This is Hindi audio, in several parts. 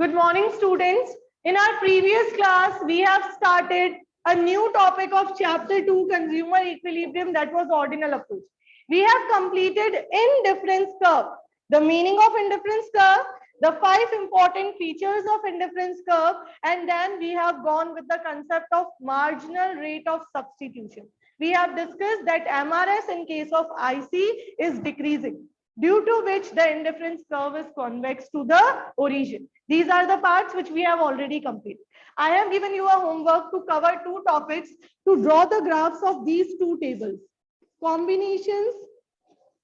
Good morning, students. In our previous class, we have started a new topic of chapter 2, consumer equilibrium, that was ordinal approach. We have completed indifference curve. The meaning of indifference curve, the 5 important features of indifference curve, and then we have gone with the concept of marginal rate of substitution. We have discussed that MRS in case of IC is decreasing, due to which the indifference curve is convex to the origin. These are the parts which we have already completed. I have given you a homework to cover 2 topics, to draw the graphs of these 2 tables. Combinations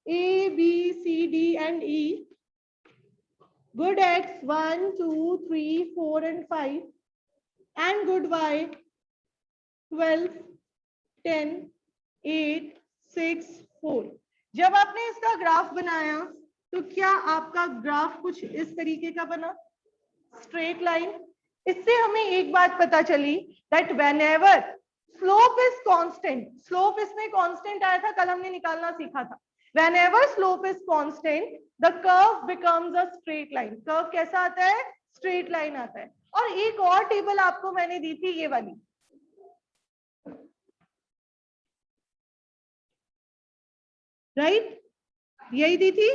A, B, C, D and E. Good X 1, 2, 3, 4 and 5. And good Y 12, 10, 8, 6, 4. जब आपने इसका ग्राफ बनाया तो क्या आपका ग्राफ कुछ इस तरीके का बना, स्ट्रेट लाइन। इससे हमें एक बात पता चली that whenever slope is constant, slope इसमें कांस्टेंट आया था, कल हमने निकालना सीखा था। Whenever slope is constant the curve becomes a straight line. Curve कैसा आता है? स्ट्रेट लाइन आता है। और एक और टेबल आपको मैंने दी थी, ये वाली, राइट, यही दी थी।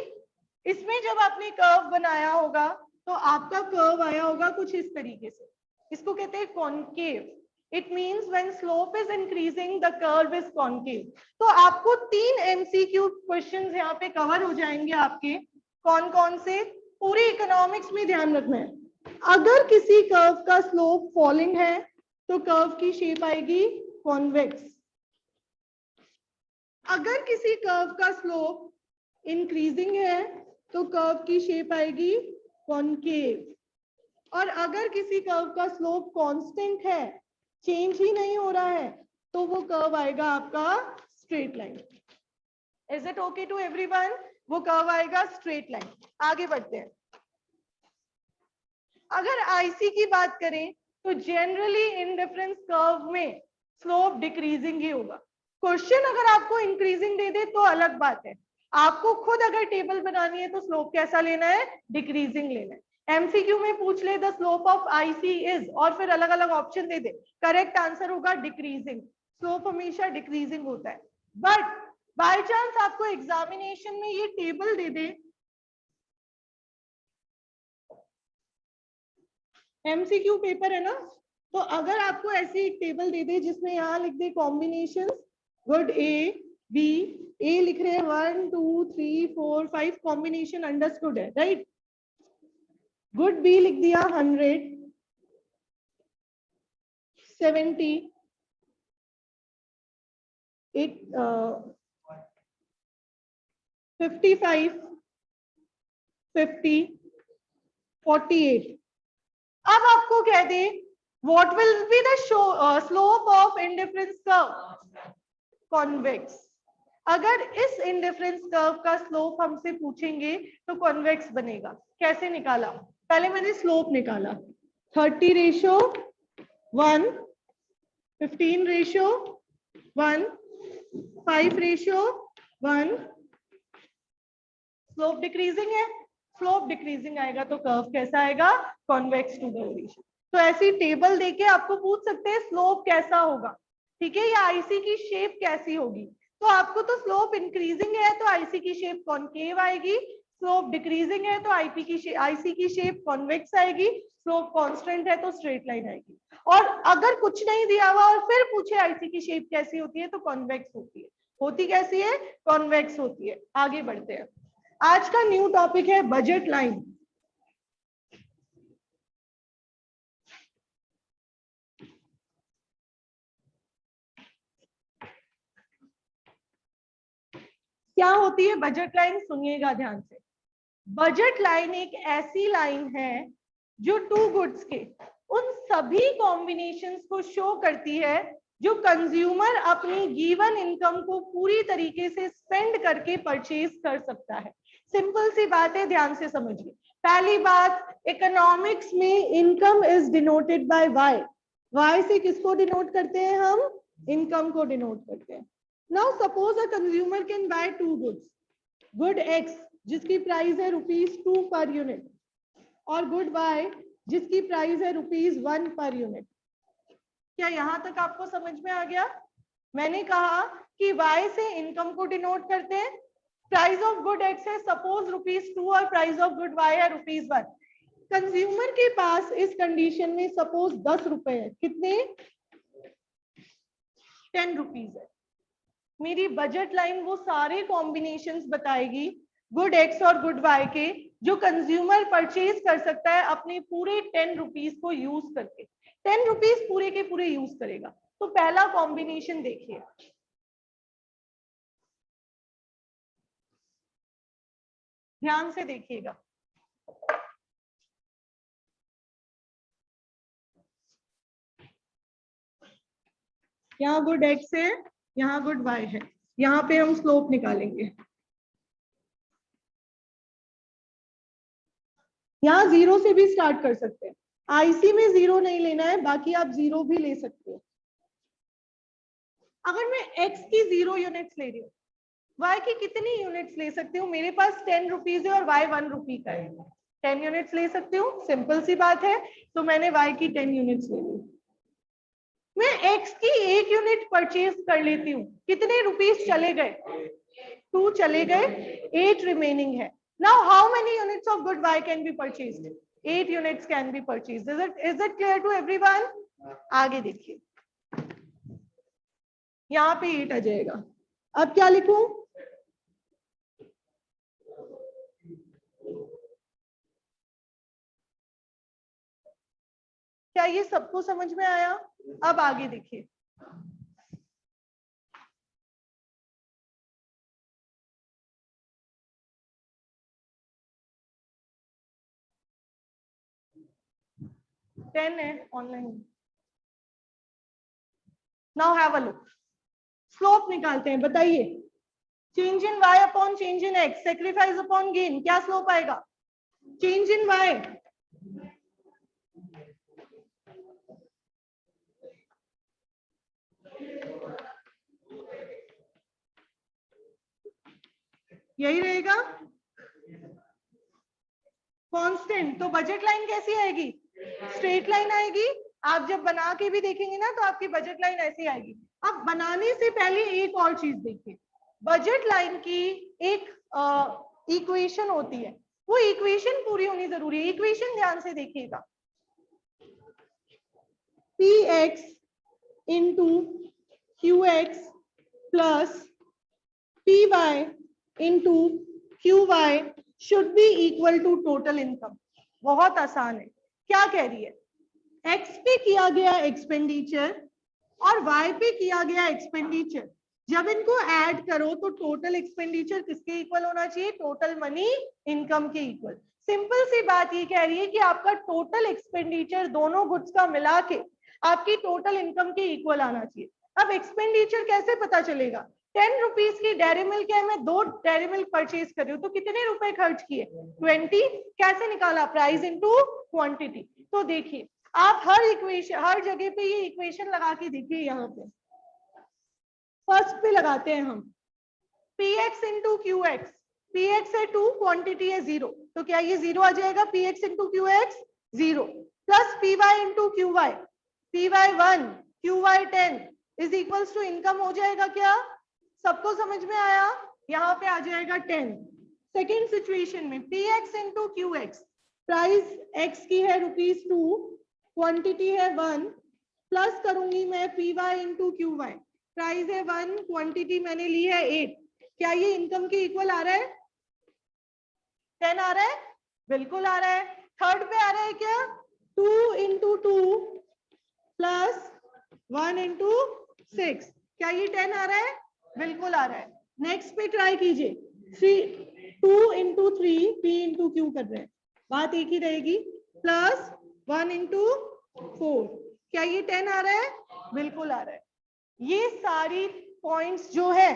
इसमें जब आपने कर्व बनाया होगा तो आपका कर्व आया होगा कुछ इस तरीके से, इसको कहते हैं concave. It means when slope is increasing the curve is concave. तो आपको 3 एमसीक्यू क्वेश्चंस यहाँ पे कवर हो जाएंगे आपके। कौन कौन से? पूरी इकोनॉमिक्स में ध्यान रखना है, अगर किसी कर्व का स्लोप फॉलिंग है तो कर्व की शेप आएगी कॉन्वेक्स। अगर किसी कर्व का स्लोप इंक्रीजिंग है तो कर्व की शेप आएगी कॉनकेव। और अगर किसी कर्व का स्लोप कांस्टेंट है, चेंज ही नहीं हो रहा है, तो वो कर्व आएगा आपका straight line. Is it okay to everyone? वो कर्व आएगा स्ट्रेट लाइन। आगे बढ़ते हैं। अगर आईसी की बात करें तो जनरली इंडिफरेंस कर्व में स्लोप डिक्रीजिंग ही होगा। क्वेश्चन अगर आपको इंक्रीजिंग दे दे तो अलग बात है, आपको खुद अगर टेबल बनानी है तो स्लोप कैसा लेना है? डिक्रीजिंग लेना है। एमसीक्यू में पूछ ले the slope of IC is, और फिर अलग अलग ऑप्शन दे दे, करेक्ट आंसर होगा डिक्रीजिंग। स्लोप हमेशा डिक्रीजिंग होता है। बट बाय चांस आपको एग्जामिनेशन में ये टेबल दे दे, एमसीक्यू पेपर है ना, तो अगर आपको ऐसी एक टेबल दे दे जिसमें यहाँ लिख दे कॉम्बिनेशन, गुड ए बी, ए लिख रहे हैं 1 2 3 4 5, कॉम्बिनेशन अंडरस्टूड है, राइट। गुड बी लिख दिया 100, 70, 55, 50, 48। अब आपको कह दे what will be the slope of indifference curve? Convex. अगर इस इंडिफरेंस कर्व का स्लोप हमसे पूछेंगे तो कॉन्वेक्स बनेगा। कैसे निकाला? पहले मैंने स्लोप निकाला, 30:1, 15:1, 5:1। स्लोप डिक्रीजिंग है, स्लोप डिक्रीजिंग आएगा तो कर्व कैसा आएगा? Convex to the origin. तो ऐसी टेबल देके आपको पूछ सकते हैं स्लोप कैसा होगा, ठीक है, या आईसी की शेप कैसी होगी। तो आपको तो स्लोप इंक्रीजिंग है तो आईसी की शेप कॉनकेव आएगी, स्लोप डिक्रीजिंग है तो आईसी की शेप कॉन्वेक्स आएगी, स्लोप कांस्टेंट है तो स्ट्रेट लाइन आएगी। और अगर कुछ नहीं दिया हुआ और फिर पूछे आईसी की शेप कैसी होती है तो कॉन्वेक्स होती है। होती कैसी है? कॉन्वेक्स होती है। आगे बढ़ते हैं। आज का न्यू टॉपिक है बजट लाइन। क्या होती है बजट लाइन? सुनिएगा ध्यान से। बजट लाइन एक ऐसी लाइन है जो 2 गुड्स के उन सभी कॉम्बिनेशंस को शो करती है जो कंज्यूमर अपनी गिवन इनकम को पूरी तरीके से स्पेंड करके परचेज कर सकता है। सिंपल सी बात है, ध्यान से समझिए। पहली बात, इकोनॉमिक्स में income is denoted by Y. Y से किसको डिनोट करते हैं हम? इनकम को डिनोट करते हैं। Now suppose a consumer can buy 2 goods, good x जिसकी प्राइस है ₹2 पर यूनिट, और गुड वाई जिसकी प्राइस है ₹1 पर यूनिट। क्या यहां तक आपको समझ में आ गया? मैंने कहा कि Y से इनकम को डिनोट करते हैं। प्राइस ऑफ गुड X है सपोज ₹2 और प्राइस ऑफ गुड Y है ₹1। कंज्यूमर के पास इस कंडीशन में सपोज 10 रुपए है। कितने? 10 रुपीज है। मेरी बजट लाइन वो सारे कॉम्बिनेशंस बताएगी गुड X और गुड Y के, जो कंज्यूमर परचेज कर सकता है अपने पूरे 10 रुपीज को यूज करके। 10 रुपीज पूरे के पूरे यूज करेगा। तो पहला कॉम्बिनेशन देखिए, ध्यान से देखिएगा। यहाँ गुड X है, यहाँ गुड Y है। यहाँ पे हम स्लोप निकालेंगे। यहाँ 0 से भी स्टार्ट कर सकते हैं। आईसी में 0 नहीं लेना है, बाकी आप 0 भी ले सकते हो। अगर मैं X की 0 यूनिट्स ले रही हूँ, Y की कितनी यूनिट्स ले सकती हूँ? मेरे पास 10 रुपीज है और Y 1 रुपी का है। 10 यूनिट्स ले सकती हूँ, सिंपल सी बात है। तो मैंने Y की 10 यूनिट्स ले ली। मैं X की 1 यूनिट परचेज कर लेती हूँ। कितने रुपीज चले गए? 2 चले गए, 8 रिमेनिंग है। Now how many units of good Y can be purchased? 8 units can be purchased. Is it clear to everyone? आगे देखिए, यहाँ पे 8 आ जाएगा। अब क्या लिखूं? क्या ये सबको समझ में आया? अब आगे देखिए, टेन है online. Now have a look, slope निकालते हैं। बताइए, change in Y upon change in X, sacrifice upon gain, क्या स्लोप आएगा? चेंज इन Y यही रहेगा कांस्टेंट। तो बजट लाइन कैसी आएगी? स्ट्रेट लाइन आएगी। आप जब बना के भी देखेंगे ना, तो आपकी बजट लाइन ऐसी आएगी। अब बनाने से पहले एक और चीज देखिए, बजट लाइन की एक इक्वेशन होती है, वो इक्वेशन पूरी होनी जरूरी है। इक्वेशन ध्यान से देखिएगा, Px into Qx plus Py into Qy should be equal to total income. बहुत आसान है। क्या कह रही है? X पे किया गया एक्सपेंडिचर और Y पे किया गया एक्सपेंडिचर, जब इनको ऐड करो तो टोटल एक्सपेंडिचर किसके इक्वल होना चाहिए? टोटल मनी इनकम के इक्वल। सिंपल सी बात ये कह रही है कि आपका टोटल एक्सपेंडिचर दोनों गुड्स का मिला के आपकी टोटल इनकम के इक्वल आना चाहिए। अब एक्सपेंडिचर कैसे पता चलेगा? 10 रुपीज की डेयरी मिल्क है, मैं 2 डेयरी मिल्क परचेज कर रही हूँ, तो कितने रुपए खर्च किए? 20। कैसे निकाला? Price into quantity. तो देखिए, आप हर इक्वेशन, हर जगह पे ये इक्वेशन लगा के देखिए। यहाँ पे फर्स्ट पे लगाते हैं हम, Px इंटू Qx, Px है 2, क्वांटिटी है 0, तो क्या ये 0 आ जाएगा? Px into Qx 0 plus Py into Qy, Py 1 Qy 10 is equals to income हो जाएगा। क्या सबको समझ में आया? यहाँ पे आ जाएगा 10। सेकेंड सिचुएशन में Px into Qx, price x की है ₹2, क्वांटिटी है 1, प्लस करूंगी मैं Py इंटू Qy, प्राइस है 1, क्वांटिटी मैंने ली है 8। क्या ये इनकम के इक्वल आ रहा है? 10 आ रहा है? बिल्कुल आ रहा है। थर्ड पे आ रहा है क्या? 2 इंटू 2 प्लस 1 इंटू 6, क्या ये 10 आ रहा है? बिल्कुल आ रहा है। नेक्स्ट पे ट्राई कीजिए, 2 इंटू 3, P इंटू Q कर रहे हैं, बात एक ही रहेगी, प्लस 1 इंटू 4, क्या ये 10 आ रहा है? बिल्कुल आ रहा है। ये सारी पॉइंट्स जो है,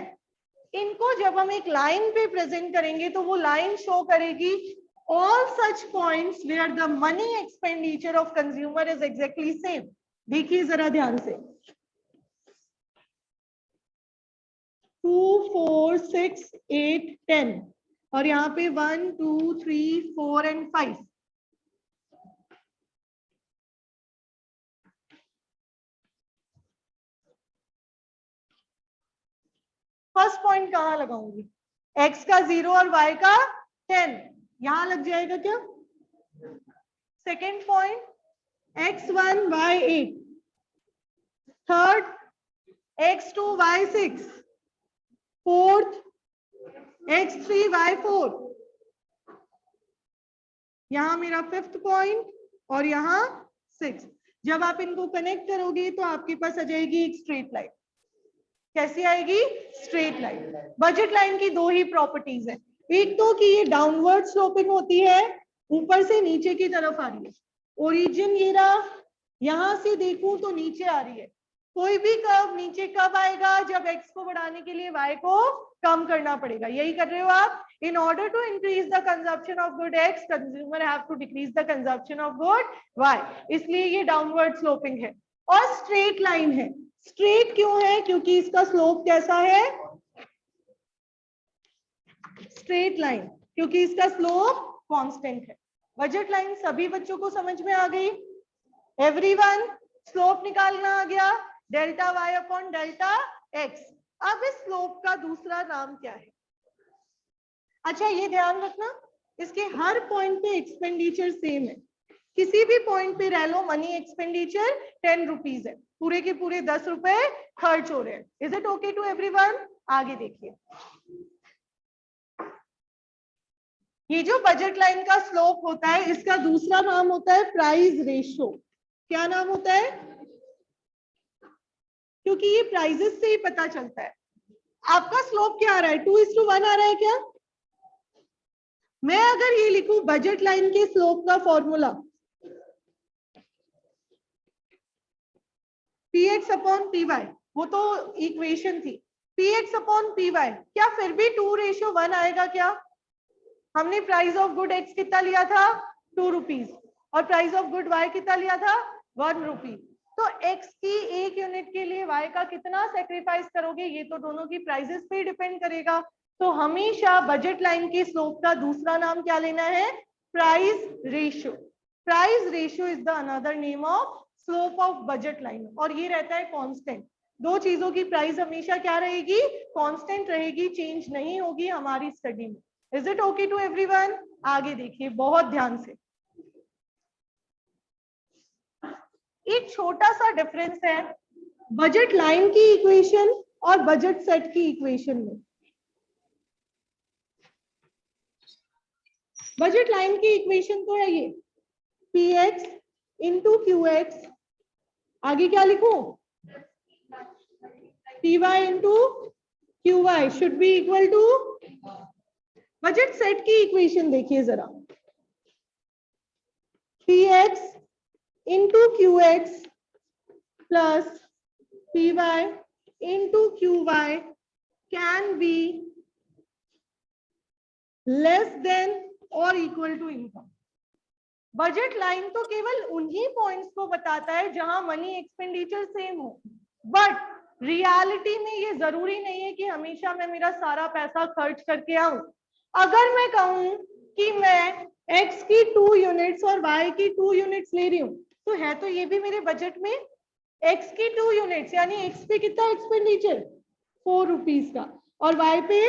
इनको जब हम एक लाइन पे प्रेजेंट करेंगे तो वो लाइन शो करेगी all such points where the money expenditure of consumer is exactly same। देखिए जरा ध्यान से, 2, 4, 6, 8, 10 और यहाँ पे 1, 2, 3, 4 एंड 5। फर्स्ट पॉइंट कहाँ लगाऊंगी? x का 0 और y का 10, यहां लग जाएगा क्या? Second point x1 y8, third x2 y6, fourth x3 y4, यहां मेरा फिफ्थ पॉइंट और यहां सिक्स। जब आप इनको कनेक्ट करोगे तो आपके पास आ जाएगी एक स्ट्रेट लाइन। कैसी आएगी? Straight line. बजट लाइन की दो ही प्रॉपर्टीज है, एक तो कि ये डाउनवर्ड स्लोपिंग होती है, ऊपर से नीचे की तरफ आ रही है। ओरिजिन ये रहा, यहां से देखूं तो नीचे आ रही है। कोई भी कर्व नीचे कब आएगा? जब x को बढ़ाने के लिए y को कम करना पड़ेगा। यही कर रहे हो आप। In order to increase the consumption of good x, consumer have to decrease the consumption of good y, इसलिए ये डाउनवर्ड स्लोपिंग है। और स्ट्रेट लाइन है। स्ट्रेट क्यों है? क्योंकि इसका स्लोप कैसा है? स्ट्रेट लाइन, क्योंकि इसका स्लोप कांस्टेंट है। बजट लाइन सभी बच्चों को समझ में आ गई? एवरीवन, स्लोप निकालना आ गया, delta y upon delta x। अब इस स्लोप का दूसरा नाम क्या है? अच्छा, ये ध्यान रखना, इसके हर पॉइंट पे एक्सपेंडिचर सेम है। किसी भी पॉइंट पे रह लो, मनी एक्सपेंडिचर 10 रुपीज है, पूरे के पूरे 10 रुपए खर्च हो रहे हैं। Is it okay to everyone? आगे देखिए, ये जो बजट लाइन का स्लोप होता है, इसका दूसरा नाम होता है प्राइस रेशियो। क्या नाम होता है? क्योंकि ये प्राइजेस से ही पता चलता है। आपका स्लोप क्या आ रहा है? 2:1 आ रहा है क्या? मैं अगर ये लिखूं बजट लाइन के स्लोप का फॉर्मूला px अपॉन py, वो तो इक्वेशन थी, px अपॉन py, क्या फिर भी 2:1 आएगा क्या? हमने प्राइस ऑफ गुड x कितना लिया था? 2 रुपीज, और प्राइस ऑफ गुड y कितना लिया था? 1 रुपी। तो x की एक यूनिट के लिए y का कितना सेक्रीफाइस करोगे, ये तो दोनों की प्राइसेस पे डिपेंड करेगा। तो हमेशा बजट लाइन के स्लोप का दूसरा नाम क्या लेना है? Price ratio. Price ratio is the another name of slope of budget line, और ये रहता है कांस्टेंट। दो चीजों की प्राइस हमेशा क्या रहेगी? कांस्टेंट रहेगी, चेंज नहीं होगी हमारी स्टडी में। Is it okay to everyone? आगे देखिए बहुत ध्यान से, एक छोटा सा डिफरेंस है बजट लाइन की इक्वेशन और बजट सेट की इक्वेशन में। बजट लाइन की इक्वेशन तो है ये px इंटू qx, आगे क्या लिखूं? py into qy should be equal to. Budget set की इक्वेशन देखिए जरा, px into qx plus py into qy can be less than और equal to income. Budget line तो केवल उन्हीं पॉइंट्स को बताता है जहां मनी एक्सपेंडिचर सेम हो, बट रियलिटी में ये जरूरी नहीं है कि हमेशा मैं मेरा सारा पैसा खर्च करके आऊं। अगर मैं कहूं कि मैं x की 2 यूनिट्स और y की 2 यूनिट्स ले रही हूं, तो है तो ये भी मेरे बजट में x की 2 यूनिट्स, यानी x पे कितना एक्सपेंडिचर? 4 रुपीज का, और y पे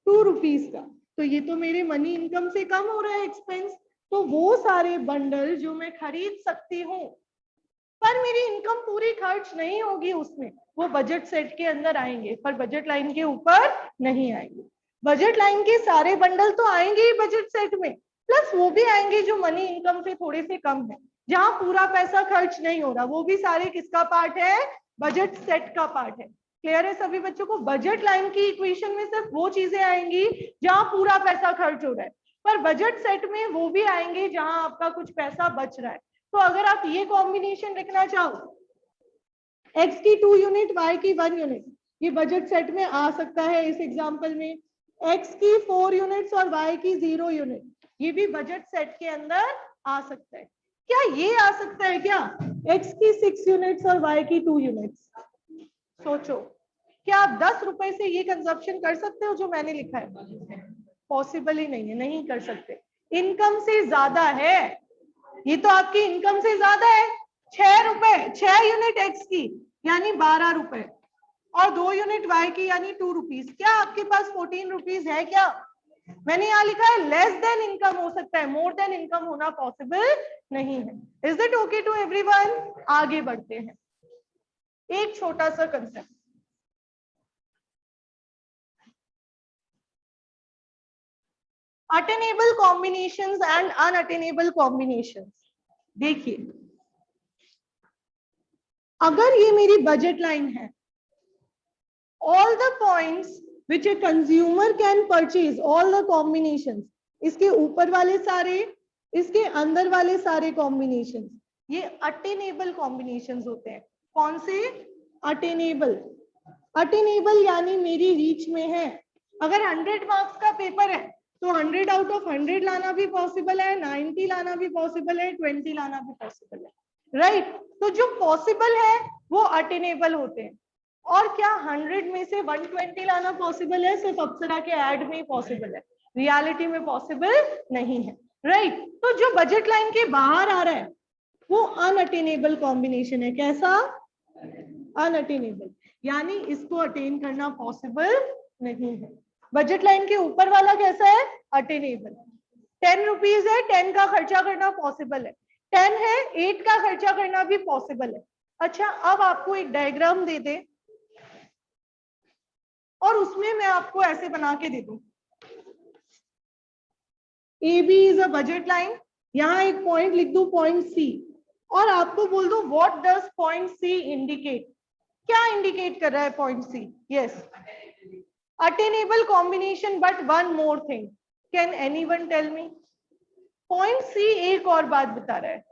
2 रुपीज का, तो ये तो मेरे मनी इनकम से कम हो रहा है एक्सपेंस। तो वो सारे बंडल जो मैं खरीद सकती हूँ पर मेरी इनकम पूरी खर्च नहीं होगी उसमें, वो बजट सेट के अंदर आएंगे, पर बजट लाइन के ऊपर नहीं आएंगे। बजट लाइन के सारे बंडल तो आएंगे ही बजट सेट में, प्लस वो भी आएंगे जो मनी इनकम से थोड़े से कम है, जहां पूरा पैसा खर्च नहीं हो रहा, वो भी सारे किसका पार्ट है? बजट सेट का पार्ट है। क्लियर है सभी बच्चों को? बजट लाइन की इक्वेशन में सिर्फ वो चीजें आएंगी जहां पूरा पैसा खर्च हो रहा है, पर बजट सेट में वो भी आएंगे जहां आपका कुछ पैसा बच रहा है। तो अगर आप ये कॉम्बिनेशन लिखना चाहो, x की 2 यूनिट y की 1 यूनिट, ये बजट सेट में आ सकता है। इस एग्जांपल में x की 4 यूनिट्स और y की 0 यूनिट, ये भी बजट सेट के अंदर आ सकता है। क्या ये आ सकता है क्या? x की 6 यूनिट्स और y की 2 यूनिट्स। सोचो, क्या आप 10 रुपए से ये कंजप्शन कर सकते हो जो मैंने लिखा है? पॉसिबल ही नहीं है, नहीं कर सकते। इनकम से ज्यादा है, ये तो आपकी इनकम से ज्यादा है। 6 रुपए, 6 यूनिट एक्स की यानी 12 रुपए, और 2 यूनिट y की यानी 2 रुपीज। क्या आपके पास 14 रुपीज है क्या? मैंने यहाँ लिखा है लेस देन इनकम हो सकता है, मोर देन इनकम होना पॉसिबल नहीं है। Is it okay to everyone? आगे बढ़ते हैं, एक छोटा सा concept, attainable combinations and unattainable combinations. देखिए, अगर ये मेरी बजट लाइन है, all the points which a consumer can purchase, all the combinations, इसके ऊपर वाले सारे, इसके अंदर वाले सारे कॉम्बिनेशंस, ये अटेनेबल कॉम्बिनेशंस होते हैं। कौन से? अटेनेबल। अटेनेबल यानी मेरी रीच में है। अगर 100 मार्क्स का पेपर है तो 100 आउट ऑफ 100 लाना भी पॉसिबल है, 90 लाना भी पॉसिबल है, 20 लाना भी पॉसिबल है, राइट? तो जो पॉसिबल है वो अटेनेबल होते हैं। और क्या 100 में से 120 लाना पॉसिबल है? सिर्फ अप्सरा के ऐड में ही पॉसिबल है, रियलिटी में पॉसिबल नहीं है, राइट? तो जो बजट लाइन के बाहर आ रहा है वो अनअटेनेबल कॉम्बिनेशन है। कैसा? अनअटेनेबल, यानी इसको अटेन करना पॉसिबल नहीं है। बजट लाइन के ऊपर वाला कैसा है? अटेनेबल। 10 रुपीज है, 10 का खर्चा करना पॉसिबल है, 10 है, 8 का खर्चा करना भी पॉसिबल है। अच्छा, अब आपको एक डायग्राम दे दे और उसमें मैं आपको ऐसे बना के दे दूं, A B is a budget line, यहां एक पॉइंट लिख दूं, पॉइंट सी, और आपको बोल दूं what does point C indicate. क्या इंडिकेट कर रहा है point C? Yes, attainable combination, but one more thing, can anyone tell me? Point C एक और बात बता रहा है,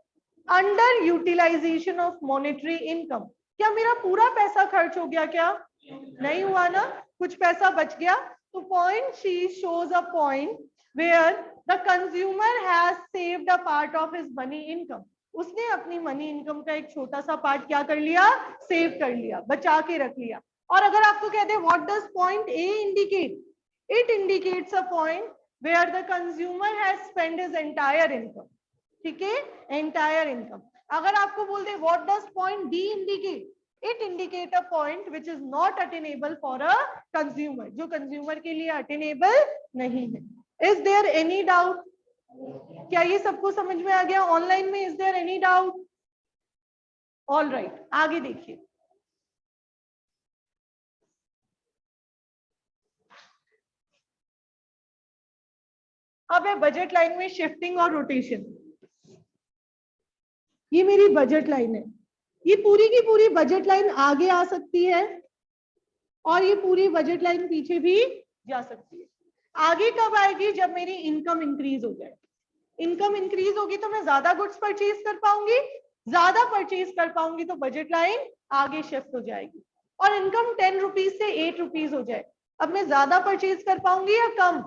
under utilization of monetary income. क्या मेरा पूरा पैसा खर्च हो गया? क्या नहीं हुआ ना, कुछ पैसा बच गया। तो point C shows a point where the consumer has saved a part of his money income. उसने अपनी मनी इनकम का एक छोटा सा पार्ट क्या कर लिया? सेव कर लिया, बचा के रख लिया। और अगर आपको कहते हैं what does point A indicate? It indicates a point where the consumer has spend his entire income. ठीक है, एंटायर इनकम। अगर आपको बोल दे what does point D indicate? It indicate a point which is not attainable for a consumer, जो कंज्यूमर के लिए अटेनेबल नहीं है। Is there any doubt? क्या ये सबको समझ में आ गया ऑनलाइन में? Is there any doubt? All right, आगे देखिए। अब है बजट लाइन में शिफ्टिंग और रोटेशन। ये मेरी बजट लाइन है, ये पूरी की पूरी बजट लाइन आगे आ सकती है और ये पूरी बजट लाइन पीछे भी जा सकती है। आगे कब आएगी? जब मेरी इनकम इंक्रीज हो जाए। इनकम इंक्रीज होगी तो मैं ज्यादा गुड्स परचेज कर पाऊंगी, ज्यादा परचेज कर पाऊंगी तो बजट लाइन आगे शिफ्ट हो जाएगी। और इनकम 10 रुपीज से 8 रुपीज हो जाए, अब मैं ज्यादा परचेज कर पाऊंगी या कम?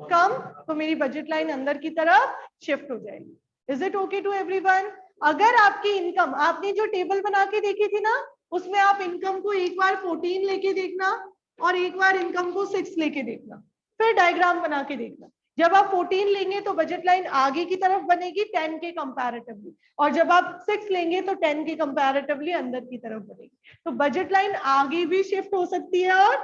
कम, तो मेरी बजट लाइन अंदर की तरफ शिफ्ट हो जाएगी। Is it okay to everyone? अगर आपकी इनकम, आपने जो टेबल बना के देखी थी ना, उसमें आप इनकम को एक बार 14 लेके देखना और एक बार इनकम को 6 लेके देखना, फिर डायग्राम बना के देखना। जब आप 14 लेंगे तो बजट लाइन आगे की तरफ बनेगी 10 के कंपैरेटिवली, और जब आप 6 लेंगे तो 10 के कंपैरेटिवली अंदर की तरफ बनेगी। तो बजट लाइन आगे भी शिफ्ट हो सकती है और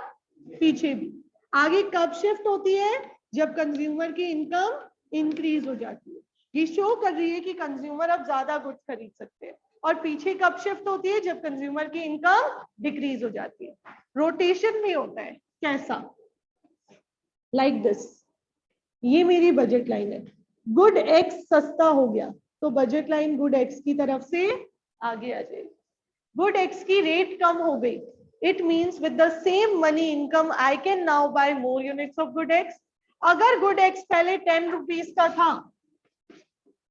पीछे भी। आगे कब शिफ्ट होती है? जब कंज्यूमर की इनकम इंक्रीज हो जाती है, ये शो कर रही है कि कंज्यूमर अब ज्यादा गुड्स खरीद सकते हैं। और पीछे कब शिफ्ट होती है? जब कंज्यूमर की इनकम डिक्रीज हो जाती है। रोटेशन भी होता है, कैसा? लाइक दिस, ये मेरी बजट लाइन है, गुड एक्स सस्ता हो गया तो बजट लाइन गुड एक्स की तरफ से आगे आ जाएगी। गुड एक्स की रेट कम हो गई, it means with the same money income I can now buy more units of good X. अगर गुड एक्स पहले 10 रुपीज का था,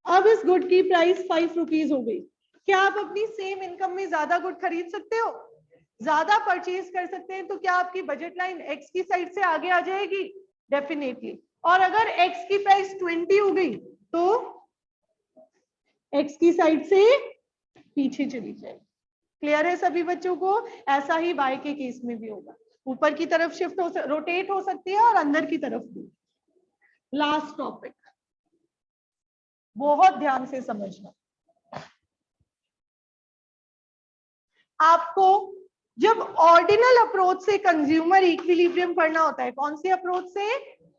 अब इस गुड की प्राइस 5 रुपीज हो गई, क्या आप अपनी सेम इनकम में ज्यादा गुड खरीद सकते हो? ज्यादा परचेज कर सकते हैं, तो क्या आपकी बजट लाइन एक्स की साइड से आगे आ जाएगी? डेफिनेटली। और अगर एक्स की प्राइस 20 हो गई तो एक्स की साइड से पीछे चली जाएगी। क्लियर है सभी बच्चों को? ऐसा ही बाय के केस में भी होगा, ऊपर की तरफ शिफ्ट हो, रोटेट हो सकती है और अंदर की तरफ भी। लास्ट टॉपिक, बहुत ध्यान से समझना। आपको जब ऑर्डिनल अप्रोच से कंज्यूमर इक्विलिब्रियम पढ़ना होता है, कौन सी अप्रोच से?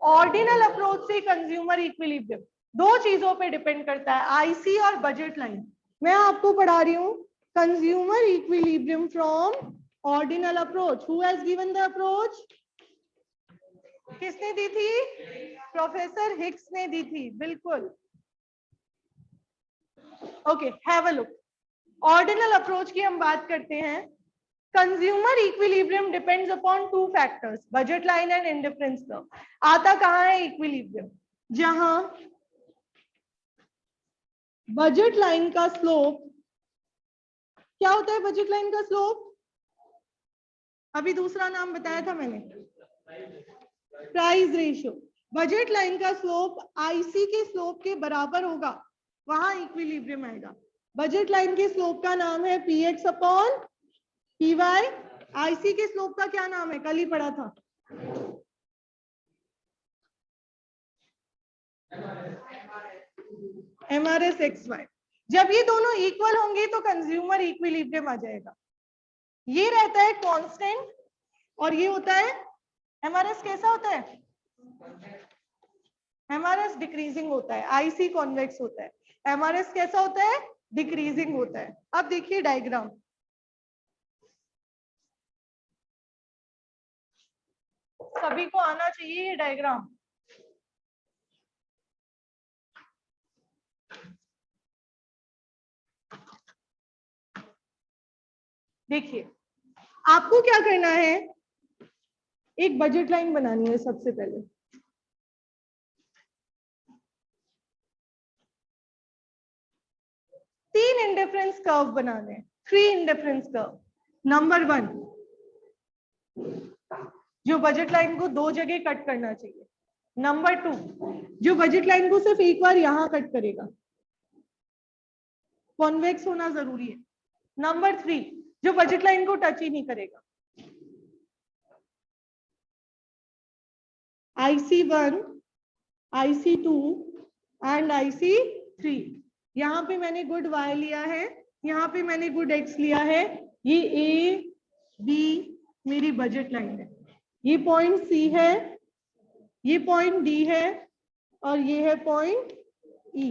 ऑर्डिनल अप्रोच से कंज्यूमर इक्विलिब्रियम। दो चीजों पे डिपेंड करता है, आईसी और बजट लाइन। मैं आपको पढ़ा रही हूँ consumer equilibrium from ordinal approach. Who has given the approach? किसने दी थी? प्रोफेसर हिक्स ने दी थी, बिल्कुल। Okay, have a look. Ordinal approach की हम बात करते हैं। Consumer equilibrium depends upon two factors, budget line and indifference curve. आता कहां है इक्विलिब्रियम? जहां बजट लाइन का स्लोप, क्या होता है बजट लाइन का स्लोप? अभी दूसरा नाम बताया था मैंने, प्राइस रेशियो। बजट लाइन का स्लोप आईसी के स्लोप के बराबर होगा, वहां इक्विलिब्रियम आएगा। बजट लाइन के स्लोप का नाम है पीएक्स अपॉन पीवाई। आईसी के स्लोप का क्या नाम है? कल ही पढ़ा था, एमआरएस एक्स वाई। जब ये दोनों इक्वल होंगे तो कंज्यूमर इक्विलिब्रियम आ जाएगा। ये रहता है कांस्टेंट और ये होता है एमआरएस। कैसा होता है? एमआरएस डिक्रीजिंग होता है, आईसी कॉन्वेक्स होता है। एमआरएस कैसा होता है? डिक्रीजिंग होता है। अब देखिए डायग्राम, सभी को आना चाहिए ये डायग्राम। देखिए, आपको क्या करना है, एक बजट लाइन बनानी है सबसे पहले। तीन इंडिफरेंस कर्व बनाने, 3 इंडिफरेंस कर्व। नंबर 1, जो बजट लाइन को दो जगह कट करना चाहिए। नंबर 2, जो बजट लाइन को सिर्फ एक बार यहां कट करेगा, कॉन्वेक्स होना जरूरी है। नंबर 3, जो बजट लाइन को टच ही नहीं करेगा। IC1, IC2 and IC3। यहाँ पे मैंने गुड Y लिया है, यहाँ पे मैंने गुड X लिया है। ये A B मेरी बजट लाइन है, ये पॉइंट C है, ये पॉइंट D है और ये है पॉइंट E।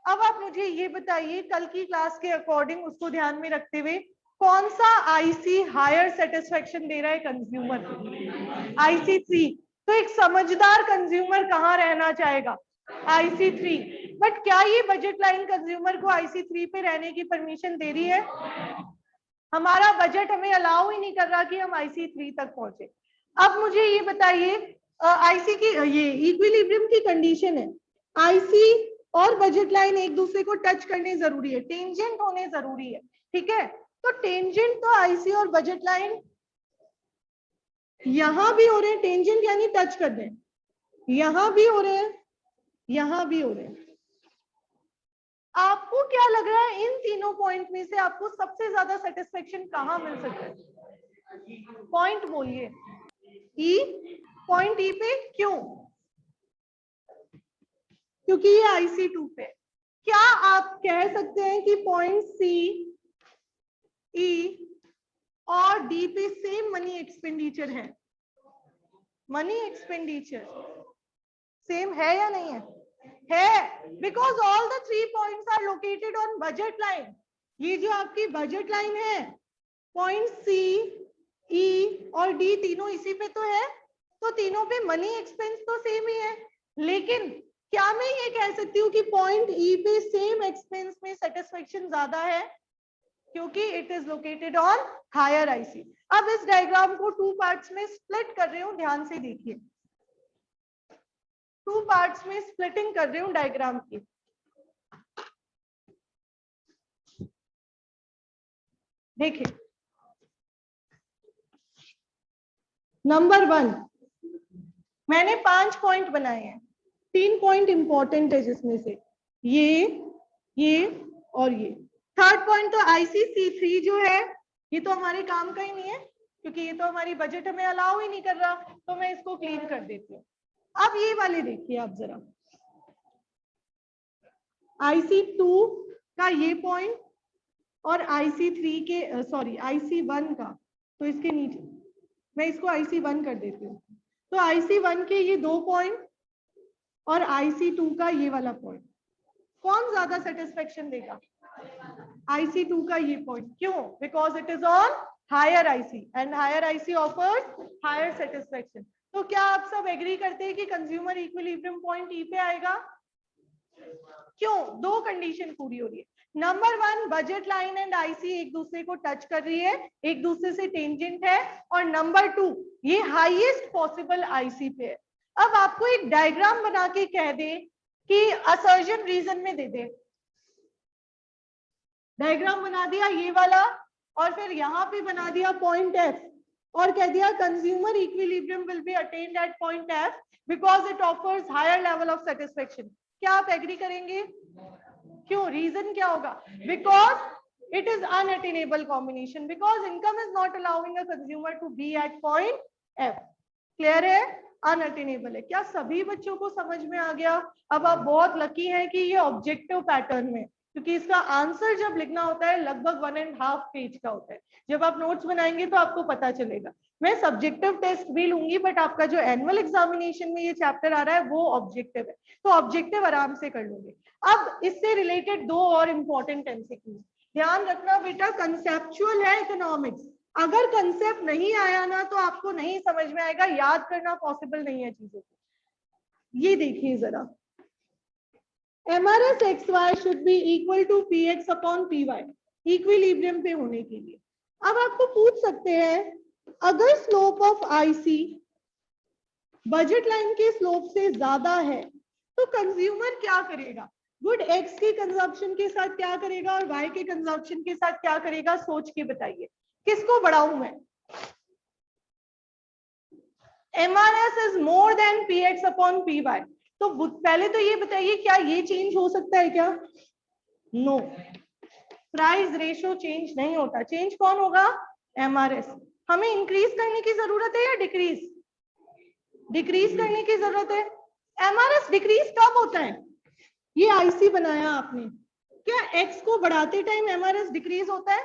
अब आप मुझे ये बताइए, कल की क्लास के अकॉर्डिंग उसको ध्यान में रखते हुए, कौन सा आईसी हायर सेटिस्फेक्शन दे रहा है कंज्यूमर को? IC3। तो एक समझदार कंज्यूमर कहाँ रहना चाहेगा? IC3। बट क्या ये बजट लाइन कंज्यूमर को IC3 पे रहने की परमिशन दे रही है? हमारा बजट हमें अलाउ ही नहीं कर रहा कि हम IC3 तक पहुंचे। अब मुझे ये बताइए, आईसी की ये इक्विलिब्रियम की कंडीशन है, आईसी और बजट लाइन एक दूसरे को टच करने जरूरी है, टेंजेंट होने जरूरी है, ठीक है? तो टेंजेंट तो आईसी और बजट लाइन यहां भी हो रहे हैं, टेंजेंट यानी टच कर रहे हैं, यहां भी हो रहे हैं, यहां भी हो रहे हैं। आपको क्या लग रहा है, इन तीनों पॉइंट में से आपको सबसे ज्यादा सेटिस्फेक्शन कहां मिल सकता है? पॉइंट बोलिए। ई, पॉइंट ई पे क्यों? क्योंकि ये IC2 पे। क्या आप कह सकते हैं कि पॉइंट सी, ई और डी पे सेम मनी एक्सपेंडिचर है? मनी एक्सपेंडिचर सेम है या नहीं है? है, because all the 3 points are located on budget line. ये जो आपकी बजट लाइन है, पॉइंट सी, ई और डी तीनों इसी पे तो है, तो तीनों पे मनी एक्सपेंस तो सेम ही है। लेकिन क्या मैं ये कह सकती हूँ कि पॉइंट ई पे सेम एक्सपेंस में सेटिस्फेक्शन ज्यादा है? क्योंकि it is located on higher IC. अब इस डायग्राम को 2 पार्ट्स में स्प्लिट कर रही हूँ, ध्यान से देखिए। 2 पार्ट्स में स्प्लिटिंग कर रही हूँ डायग्राम की। देखिए, नंबर 1, मैंने 5 पॉइंट बनाए हैं, 3 पॉइंट इंपॉर्टेंट है जिसमें से ये और ये। थर्ड पॉइंट तो ICC3 जो है, ये तो हमारे काम का ही नहीं है, क्योंकि ये तो हमारी बजट हमें अलाउ ही नहीं कर रहा, तो मैं इसको क्लीन कर देती हूँ। अब ये वाले देखिए आप जरा, IC2 का ये पॉइंट और IC3 के सॉरी IC1 का तो इसके नीचे मैं इसको IC1 कर देती हूँ। तो IC1 के ये 2 पॉइंट और IC2 का ये वाला पॉइंट, कौन ज्यादा सेटिस्फेक्शन देगा? IC2 का ये पॉइंट। क्यों? Because it is on higher IC and higher IC offers higher satisfaction. तो क्या आप सब एग्री करते हैं कि कंज्यूमर इक्विलिब्रियम पॉइंट ई पे आएगा? क्यों? 2 कंडीशन पूरी हो रही है। Number 1, budget line and IC एक दूसरे को टच कर रही है, एक दूसरे से टेंजेंट है, और नंबर 2, ये हाईएस्ट पॉसिबल IC पे है। अब आपको एक डायग्राम बना के कह दे कि असर्जन रीजन में दे दे, डायग्राम बना दिया ये वाला, और फिर यहाँ पे बना दिया पॉइंट F और कह दिया consumer equilibrium will be attained at point F because it offers higher level of satisfaction. क्या आप एग्री करेंगे? क्यों? रीजन क्या होगा? Because it is unattainable combination, because income is not allowing a consumer to be at point F। Clear है? अनअटेनेबल है। क्या सभी बच्चों को समझ में आ गया? अब आप बहुत लकी हैं कि ये ऑब्जेक्टिव पैटर्न में, क्योंकि इसका आंसर जब लिखना होता है लगभग 1.5 पेज का होता है। जब आप नोट्स बनाएंगे तो आपको पता चलेगा। मैं सब्जेक्टिव टेस्ट भी लूंगी, बट आपका जो एनुअल एग्जामिनेशन में ये चैप्टर आ रहा है वो ऑब्जेक्टिव है, तो ऑब्जेक्टिव आराम से कर लोगे। अब इससे रिलेटेड 2 और इंपॉर्टेंट MCQ ध्यान रखना बेटा। कंसेप्चुअल है इकोनॉमिक्स, अगर कंसेप्ट नहीं आया ना तो आपको नहीं समझ में आएगा, याद करना पॉसिबल नहीं है चीजों को। ये देखिए जरा, MRS XY should be equal to PX upon PY, equilibrium पे होने के लिए। अब आपको पूछ सकते हैं, अगर slope of IC budget line के स्लोप से ज्यादा है तो कंज्यूमर क्या करेगा? गुड X के कंजप्शन के साथ क्या करेगा और Y के कंजप्शन के साथ क्या करेगा? सोच के बताइए, किसको बढ़ाऊं मैं? MRS is more then PX upon PY। तो पहले तो ये बताइए, क्या ये चेंज हो सकता है क्या? नो, प्राइस रेशियो चेंज नहीं होता। चेंज कौन होगा? MRS। हमें इंक्रीज करने की जरूरत है या डिक्रीज? डिक्रीज करने की जरूरत है। MRS डिक्रीज कब होता है? ये IC बनाया आपने, क्या X को बढ़ाते टाइम MRS डिक्रीज होता है?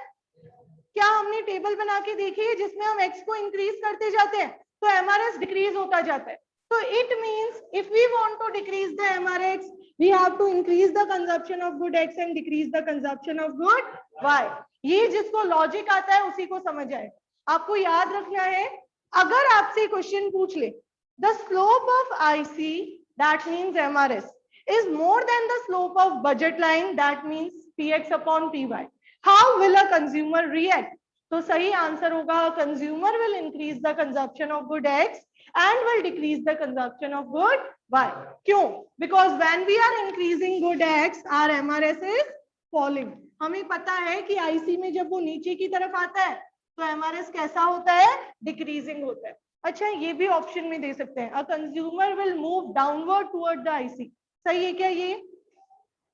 क्या हमने टेबल बना के देखी है जिसमें हम X को इंक्रीज करते जाते हैं तो MRS डिक्रीज होता जाता है? So it means if we want to decrease the MRX, we have to increase the consumption of good X and decrease the consumption of good Y. ये जिसको लॉजिक आता है उसी को समझ आए। आपको याद रखना है, अगर आपसे क्वेश्चन पूछ ले, the slope of IC, that means MRS, is more than the slope of budget line, that means PX upon PY. How will a consumer react? तो सही आंसर होगा, consumer will increase the consumption of good X and will decrease the consumption of good Y. क्यों? Because when we are increasing good X, our MRS is falling. हमें पता है कि IC में जब वो नीचे की तरफ आता है तो MRS कैसा होता है? डिक्रीजिंग होता है। अच्छा, ये भी ऑप्शन में दे सकते हैं, a consumer will move downward toward the IC। सही है क्या ये?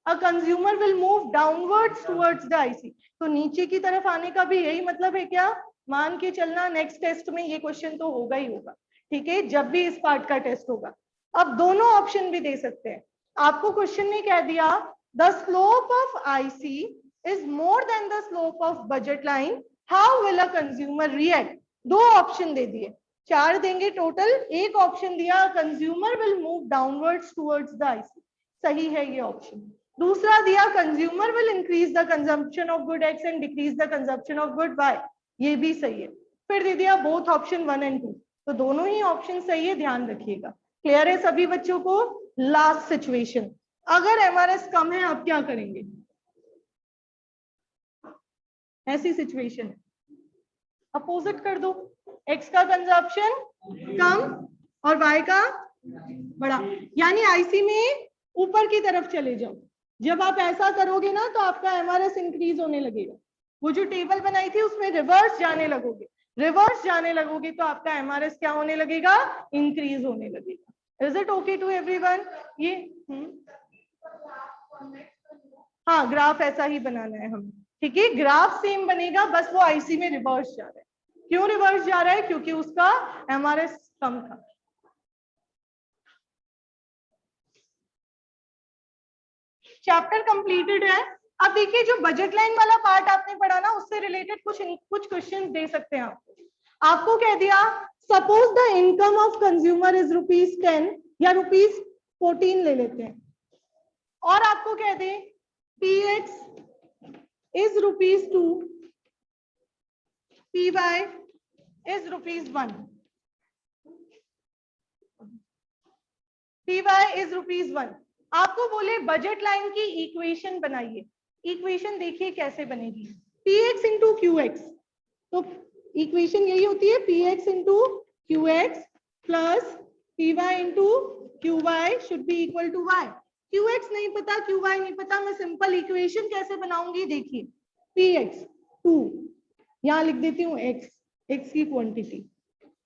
A consumer will move downwards towards the IC। तो नीचे की तरफ आने का भी यही मतलब है क्या? मान के चलना नेक्स्ट टेस्ट में ये क्वेश्चन तो होगा ही होगा, ठीक है, जब भी इस पार्ट का टेस्ट होगा। अब दोनों ऑप्शन भी दे सकते हैं। आपको क्वेश्चन ने कह दिया the slope of IC is more than the slope of budget line, how will a consumer react? 2 option दे दिए, 4 देंगे टोटल। एक ऑप्शन दिया consumer will move downwards towards the IC, सही है ये ऑप्शन। दूसरा दिया consumer will increase the consumption of good X and decrease the consumption of good Y, ये भी सही है। फिर दे दिया बोथ ऑप्शन 1 एंड 2, तो दोनों ही ऑप्शन सही है, ध्यान रखिएगा। क्लियर है सभी बच्चों को? लास्ट सिचुएशन, अगर MRS कम है आप क्या करेंगे? ऐसी सिचुएशन है, अपोजिट कर दो, X का कंजम्पशन कम और Y का बड़ा, यानी IC में ऊपर की तरफ चले जाओ। जब आप ऐसा करोगे ना तो आपका MRS इंक्रीज होने लगेगा। वो जो टेबल बनाई थी उसमें रिवर्स जाने लगोगे, रिवर्स जाने लगोगे तो आपका MRS क्या होने लगेगा? इंक्रीज होने लगेगा। Is it okay to everyone? ये हाँ, ग्राफ ऐसा ही बनाना है हमें, ठीक है, ग्राफ सेम बनेगा, बस वो IC में रिवर्स जा रहा है। क्यों रिवर्स जा रहा है? क्योंकि उसका MRS कम था। चैप्टर कंप्लीटेड है। अब देखिए, जो बजट लाइन वाला पार्ट आपने पढ़ा ना, उससे रिलेटेड कुछ क्वेश्चन दे सकते हैं आपको। आपको कह दिया suppose the income of consumer is ₹10 या ₹14 ले लेते हैं, और आपको कह दे PX is ₹2, PY is ₹1, PY is ₹1। आपको बोले बजट लाइन की इक्वेशन बनाइए। इक्वेशन देखिए कैसे बनेगी, PX इंटू QX, तो इक्वेशन यही होती है PX into QX plus PY into QY should be equal to Y। QX नहीं पता, QY नहीं पता, मैं सिंपल इक्वेशन कैसे बनाऊंगी देखिए, PX 2, यहां लिख देती हूँ X की क्वांटिटी,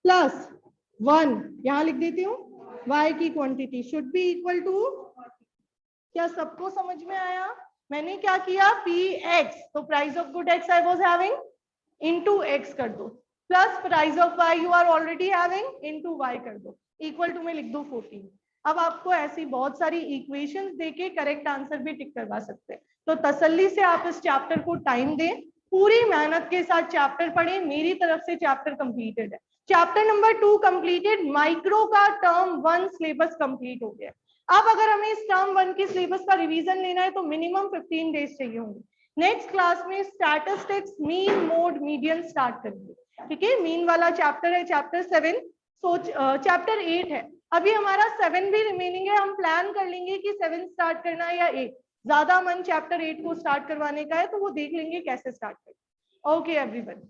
प्लस 1 यहां लिख देती हूँ Y की quantity should be equal to, क्या सबको समझ में आया? मैंने क्या किया, PX तो price of good X I was having into X कर दो, plus price of Y you are already having into Y कर दो, इक्वल टू में लिख दो 14। अब आपको ऐसी बहुत सारी इक्वेशंस देके करेक्ट आंसर भी टिक करवा सकते हैं, तो तसल्ली से आप इस चैप्टर को टाइम दें, पूरी मेहनत के साथ चैप्टर पढ़ें। मेरी तरफ से चैप्टर कंप्लीटेड है। चैप्टर नंबर 2 कंप्लीटेड, माइक्रो का टर्म 1 सिलेबस कंप्लीट हो गया। अब अगर हमें इस टर्म 1 के सिलेबस का रिवीजन लेना है तो मिनिमम 15 डेज चाहिए होंगे। नेक्स्ट क्लास में statistics mean mode median start करेंगे, ठीक है। मीन वाला चैप्टर है चैप्टर 7, चैप्टर 8 है, अभी हमारा 7 भी रिमेनिंग है। हम प्लान कर लेंगे कि 7 स्टार्ट करना है या 8, ज्यादा मन चैप्टर 8 को स्टार्ट करवाने का है तो वो देख लेंगे कैसे स्टार्ट करें। Okay everyone.